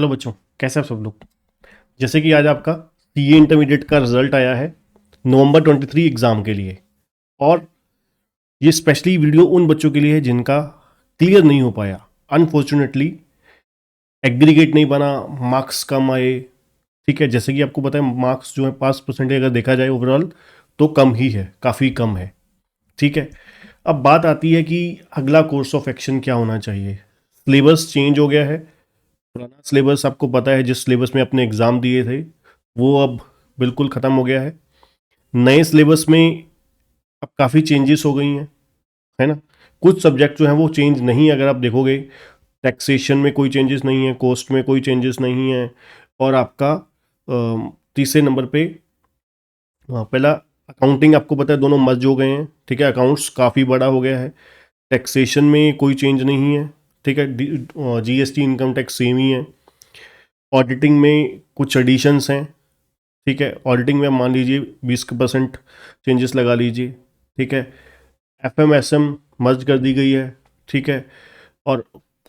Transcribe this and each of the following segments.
Hello बच्चों, कैसे आप सब लोग। जैसे कि आज आपका सीए इंटरमीडिएट का रिजल्ट आया है नवंबर 23 एग्ज़ाम के लिए। और ये स्पेशली वीडियो उन बच्चों के लिए है जिनका क्लियर नहीं हो पाया, अनफॉर्चुनेटली एग्रीगेट नहीं बना, मार्क्स कम आए। ठीक है, जैसे कि आपको पता है मार्क्स जो है 5% अगर देखा जाए ओवरऑल तो कम ही है, काफ़ी कम है। ठीक है, अब बात आती है कि अगला कोर्स ऑफ एक्शन क्या होना चाहिए। सिलेबस चेंज हो गया है। पुराना सिलेबस आपको पता है, जिस सिलेबस में अपने एग्ज़ाम दिए थे वो अब बिल्कुल ख़त्म हो गया है। नए सिलेबस में अब काफ़ी चेंजेस हो गई हैं, है ना। कुछ सब्जेक्ट जो हैं वो चेंज नहीं, अगर आप देखोगे टैक्सेशन में कोई चेंजेस नहीं है, कोस्ट में कोई चेंजेस नहीं है। और आपका तीसरे नंबर पे पहला अकाउंटिंग, आपको पता है दोनों मर्ज हो गए हैं। ठीक है, अकाउंट्स काफ़ी बड़ा हो गया है। टैक्सेशन में कोई चेंज नहीं है। ठीक है, जीएसटी इनकम टैक्स सेम ही है। ऑडिटिंग में कुछ एडिशंस हैं। ठीक है, ऑडिटिंग में मान लीजिए 20% चेंजेस लगा लीजिए। ठीक है, एफएमएसएम मर्ज कर दी गई है। ठीक है, और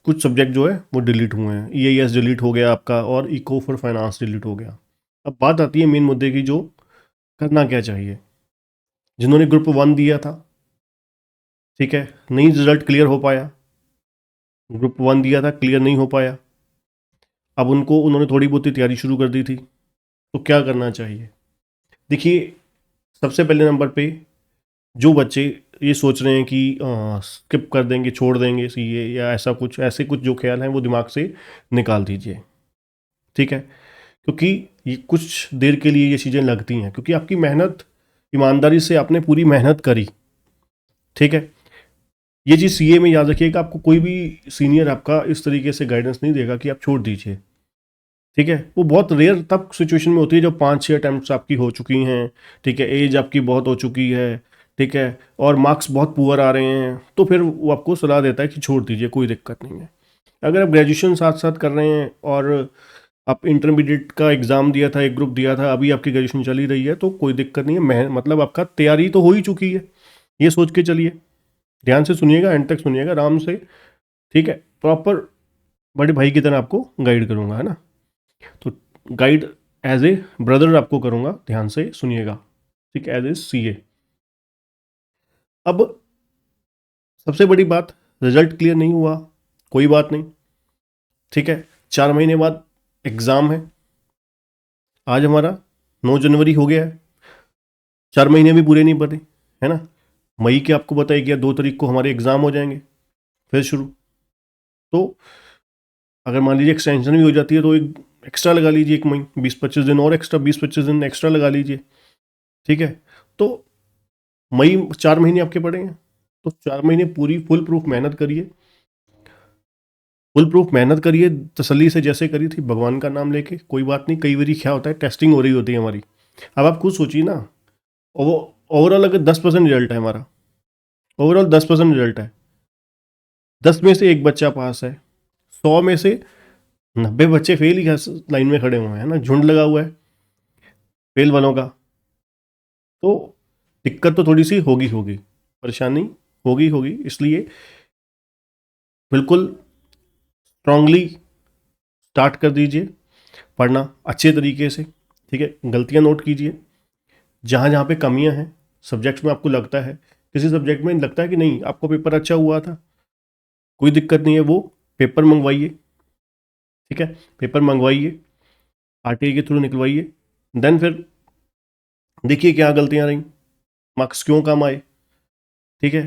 कुछ सब्जेक्ट जो है वो डिलीट हुए हैं। ईएएस डिलीट हो गया आपका, और इको फॉर फाइनेंस डिलीट हो गया। अब बात आती है मेन मुद्दे की, जो करना क्या चाहिए। जिन्होंने ग्रुप 1 दिया था, ठीक है, नहीं रिजल्ट क्लियर हो पाया। ग्रुप 1 दिया था, क्लियर नहीं हो पाया। अब उन्होंने थोड़ी बहुत ही तैयारी शुरू कर दी थी, तो क्या करना चाहिए। देखिए, सबसे पहले नंबर पे जो बच्चे ये सोच रहे हैं कि स्किप कर देंगे, छोड़ देंगे सीए या ऐसे कुछ जो ख्याल हैं वो दिमाग से निकाल दीजिए। ठीक है, क्योंकि ये कुछ देर के लिए ये चीज़ें लगती हैं, क्योंकि आपकी मेहनत, ईमानदारी से आपने पूरी मेहनत करी। ठीक है, ये चीज़ सीए में याद रखिएगा, आपको कोई भी सीनियर आपका इस तरीके से गाइडेंस नहीं देगा कि आप छोड़ दीजिए। ठीक है, वो बहुत रेयर तब सिचुएशन में होती है जब 5-6 अटैम्प्ट्स आपकी हो चुकी हैं। ठीक है, एज आपकी बहुत हो चुकी है। ठीक है, और मार्क्स बहुत पुअर आ रहे हैं, तो फिर वो आपको सलाह देता है कि छोड़ दीजिए, कोई दिक्कत नहीं है। अगर आप ग्रेजुएशन साथ साथ कर रहे हैं और आप इंटरमीडिएट का एग्ज़ाम दिया था, एक ग्रुप दिया था, अभी आपकी ग्रेजुएशन चली रही है, तो कोई दिक्कत नहीं है। मतलब आपका तैयारी तो हो ही चुकी है, ये सोच के चलिए। ध्यान से सुनिएगा, एंड तक सुनिएगा आराम से। ठीक है, प्रॉपर बड़े भाई की तरह आपको गाइड करूँगा, है ना। तो गाइड एज ए ब्रदर आपको करूँगा, ध्यान से सुनिएगा। ठीक है, एज ए सीए। अब सबसे बड़ी बात, रिजल्ट क्लियर नहीं हुआ, कोई बात नहीं। ठीक है, 4 महीने बाद एग्ज़ाम है। आज हमारा 9 जनवरी हो गया है, 4 महीने भी पूरे नहीं बने, है ना। मई के आपको बताया गया 2 तारीख को हमारे एग्ज़ाम हो जाएंगे, फिर शुरू। तो अगर मान लीजिए एक्सटेंशन भी हो जाती है तो एक एक्स्ट्रा लगा लीजिए, 1 महीने 20-25 दिन और एक्स्ट्रा, 20-25 दिन एक्स्ट्रा लगा लीजिए। ठीक है, तो मई 4 महीने आपके पड़े हैं, तो 4 महीने पूरी फुल प्रूफ मेहनत करिए। फुल प्रूफ मेहनत करिए, तसल्ली से जैसे करी थी, भगवान का नाम लेके। कोई बात नहीं, कई बारी क्या होता है, टेस्टिंग हो रही होती है हमारी। अब आप खुद सोचिए ना, वो ओवरऑल अगर 10% रिजल्ट है हमारा, ओवरऑल 10% रिजल्ट है, 10 में से एक बच्चा पास है, 100 में से 90 बच्चे फेल ही लाइन में खड़े हुए हैं ना, झुंड लगा हुआ है फेल वालों का। तो दिक्कत तो थोड़ी सी होगी होगी, परेशानी होगी होगी, इसलिए बिल्कुल स्ट्रांगली स्टार्ट कर दीजिए पढ़ना अच्छे तरीके से। ठीक है, गलतियां नोट कीजिए, जहाँ जहाँ पे कमियां हैं सब्जेक्ट्स में, आपको लगता है किसी सब्जेक्ट में लगता है कि नहीं आपको पेपर अच्छा हुआ था, कोई दिक्कत नहीं है, वो पेपर मंगवाइए। ठीक है, पेपर मंगवाइए, आरटीआई के थ्रू निकलवाइए। देन फिर देखिए क्या गलतियां रहीं, मार्क्स क्यों कम आए। ठीक है,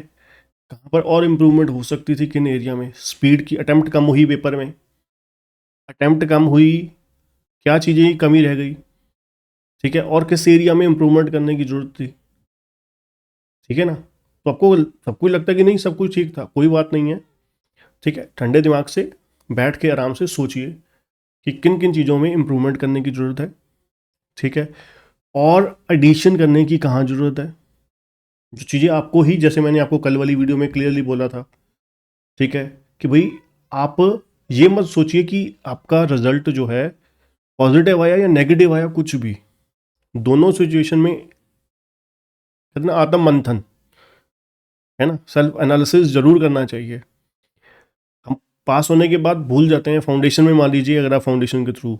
कहाँ पर और इम्प्रूवमेंट हो सकती थी, किन एरिया में, स्पीड की, अटेम्प्ट कम हुई पेपर में, अटेम्प्ट कम हुई, क्या चीज़ें की कमी रह गई। ठीक है, और किस एरिया में इम्प्रूवमेंट करने की जरूरत थी। ठीक है ना, तो आपको सबको लगता है कि नहीं सब कुछ ठीक था, कोई बात नहीं है। ठीक है, ठंडे दिमाग से बैठ के आराम से सोचिए कि किन किन चीज़ों में इम्प्रूवमेंट करने की ज़रूरत है। ठीक है, और एडिशन करने की कहाँ ज़रूरत है, जो चीज़ें आपको ही, जैसे मैंने आपको कल वाली वीडियो में क्लियरली बोला था। ठीक है, कि भाई आप ये मत सोचिए कि आपका रिजल्ट जो है पॉजिटिव आया या नेगेटिव आया, कुछ भी, दोनों सिचुएशन में कितना आत्म मंथन, है ना, सेल्फ एनालिसिस जरूर करना चाहिए। हम पास होने के बाद भूल जाते हैं। फाउंडेशन में मान लीजिए अगर आप फाउंडेशन के थ्रू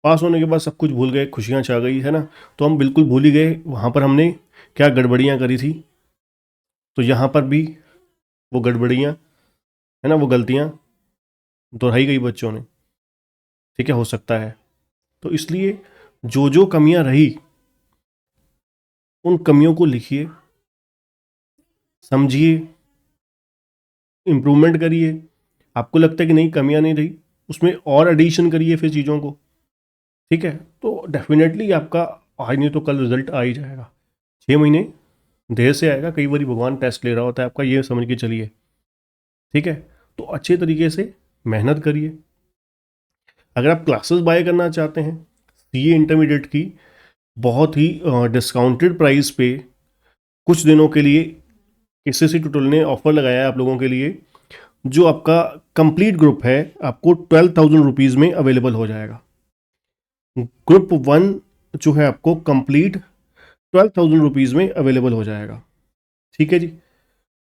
पास होने के बाद सब कुछ भूल गए, खुशियाँ छा गई है ना, तो हम बिल्कुल भूल ही गए वहाँ पर हमने क्या गड़बड़ियाँ करी थी। तो यहाँ पर भी वो गड़बड़ियाँ है ना, वो गलतियाँ दोहराई गई बच्चों ने, ठीक है, हो सकता है। तो इसलिए जो जो कमियां रही उन कमियों को लिखिए, समझिए, इम्प्रूवमेंट करिए। आपको लगता है कि नहीं कमियां नहीं रही, उसमें और एडिशन करिए फिर चीज़ों को, ठीक है। तो डेफिनेटली आपका आज नहीं तो कल रिजल्ट आ ही जाएगा। 6 महीने देर से आएगा, कई बार भगवान टेस्ट ले रहा होता है आपका, ये समझ के चलिए, ठीक है। तो अच्छे तरीके से मेहनत करिए। अगर आप क्लासेस बाय करना चाहते हैं सीए इंटरमीडिएट की बहुत ही डिस्काउंटेड प्राइस पे कुछ दिनों के लिए केसीसी ट्यूटोरियल ने ऑफर लगाया है आप लोगों के लिए, जो आपका कंप्लीट ग्रुप है आपको 12,000 रुपीज़ में अवेलेबल हो जाएगा। ग्रुप 1 जो है आपको कंप्लीट 12,000 रुपीज़ में अवेलेबल हो जाएगा, ठीक है जी।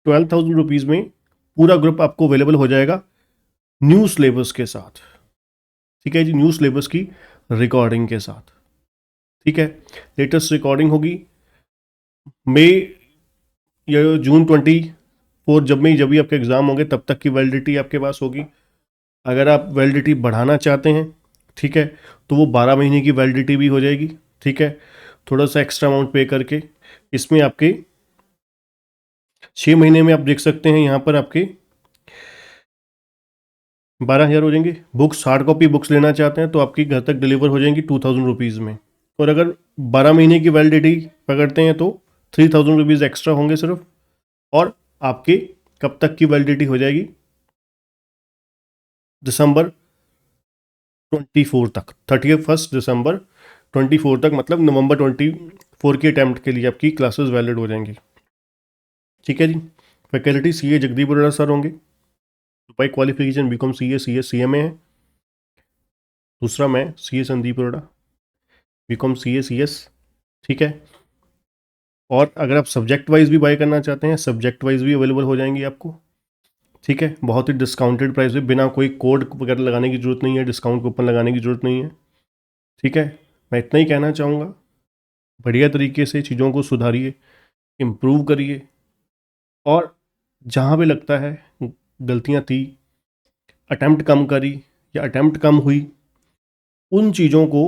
12,000 रुपीज़ में पूरा ग्रुप आपको अवेलेबल हो जाएगा न्यू सिलेबस के साथ, ठीक है जी, न्यू सिलेबस की रिकॉर्डिंग के साथ, ठीक है। लेटेस्ट रिकॉर्डिंग होगी मई या जून 24, जब भी आपके एग्ज़ाम होंगे तब तक की वैलिडिटी आपके पास होगी। अगर आप वैलिडिटी बढ़ाना चाहते हैं, ठीक है, तो वो 12 महीने की वैलिडिटी भी हो जाएगी, ठीक है। थोड़ा सा एक्स्ट्रा अमाउंट पे करके इसमें आपके 6 महीने में आप देख सकते हैं यहाँ पर आपके 12,000 हो जाएंगे। बुक्स हार्ड कॉपी बुक्स लेना चाहते हैं तो आपकी घर तक डिलीवर हो जाएंगी 2,000 रुपीज़ में। और अगर 12 महीने की वैलिडिटी पकड़ते हैं तो 3,000 रुपीज़ एक्स्ट्रा होंगे सिर्फ। और आपके कब तक की वैलिडिटी हो जाएगी, दिसंबर 24 तक, 31 दिसंबर 24 तक, मतलब नवंबर 24 के अटैम्प्ट के लिए आपकी क्लासेस वैलिड हो जाएंगी, ठीक है जी। Faculty CA Jagdeep Baroda sir होंगे, by qualification BCom CA CMA है। दूसरा मैं CA Sandeep Baroda, BCom CS, ठीक है। और अगर आप सब्जेक्ट वाइज भी बाय करना चाहते हैं, सब्जेक्ट वाइज भी अवेलेबल हो जाएंगी आपको, ठीक है, बहुत ही डिस्काउंटेड प्राइस पे, बिना कोई कोड वगैरह लगाने की ज़रूरत नहीं है, डिस्काउंट कूपन लगाने की ज़रूरत नहीं है, ठीक है। मैं इतना ही कहना चाहूँगा, बढ़िया तरीके से चीज़ों को सुधारिए, इम्प्रूव करिए, और जहाँ भी लगता है गलतियाँ थी, अटैम्प्ट कम करी या अटैम्प्ट कम हुई, उन चीज़ों को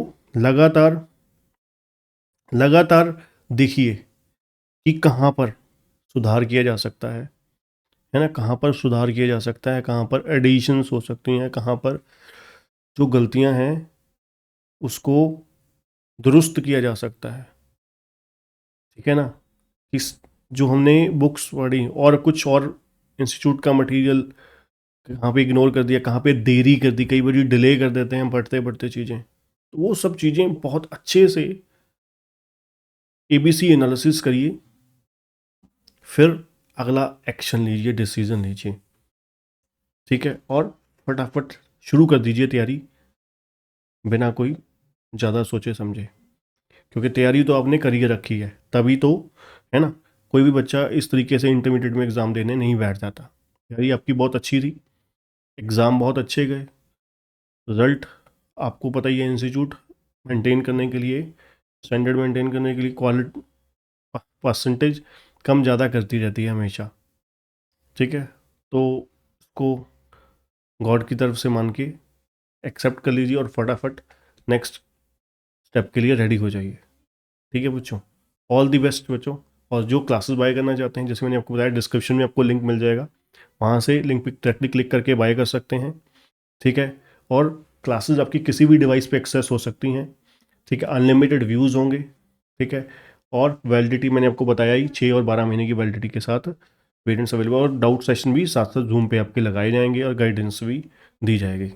लगातार देखिए कि कहाँ पर सुधार किया जा सकता है ना, कहाँ पर सुधार किया जा सकता है, कहाँ पर एडिशंस हो सकती हैं, कहाँ पर जो गलतियाँ हैं उसको दुरुस्त किया जा सकता है, ठीक है ना। इस जो हमने बुक्स पढ़ी और कुछ और इंस्टीट्यूट का मटेरियल कहाँ पे इग्नोर कर दिया, कहाँ पे देरी कर दी, कई बार डिले कर देते हैं पढ़ते पढ़ते चीज़ें, तो वो सब चीज़ें बहुत अच्छे से एबीसी एनालिसिस करिए, फिर अगला एक्शन लीजिए, डिसीजन लीजिए, ठीक है। और फटाफट शुरू कर दीजिए तैयारी, बिना कोई ज़्यादा सोचे समझे, क्योंकि तैयारी तो आपने करी रखी है, तभी तो है ना। कोई भी बच्चा इस तरीके से इंटरमीडिएट में एग्ज़ाम देने नहीं बैठ जाता। तैयारी आपकी बहुत अच्छी थी, एग्ज़ाम बहुत अच्छे गए, रिज़ल्ट आपको पता ही है, इंस्टीट्यूट मेंटेन करने के लिए, स्टैंडर्ड मेंटेन करने के लिए क्वालिटी परसेंटेज कम ज़्यादा करती रहती है हमेशा, ठीक है। तो उसको गॉड की तरफ से मान के एक्सेप्ट कर लीजिए और फटाफट नेक्स्ट स्टेप के लिए रेडी हो जाइए, ठीक है बच्चों। ऑल दी बेस्ट बच्चों। और जो क्लासेस बाय करना चाहते हैं, जैसे मैंने आपको बताया, डिस्क्रिप्शन में आपको लिंक मिल जाएगा, वहाँ से लिंक पे डायरेक्टली क्लिक करके बाय कर सकते हैं, ठीक है। और क्लासेस आपकी किसी भी डिवाइस पे एक्सेस हो सकती हैं, ठीक है, अनलिमिटेड व्यूज़ होंगे, ठीक है। और वैलिडिटी मैंने आपको बताया ही, 6 और 12 महीने की वैलिडिटी के साथ वेरिएंट्स अवेलेबल, और डाउट सेशन भी साथ साथ जूम पे आपके लगाए जाएंगे और गाइडेंस भी दी जाएगी।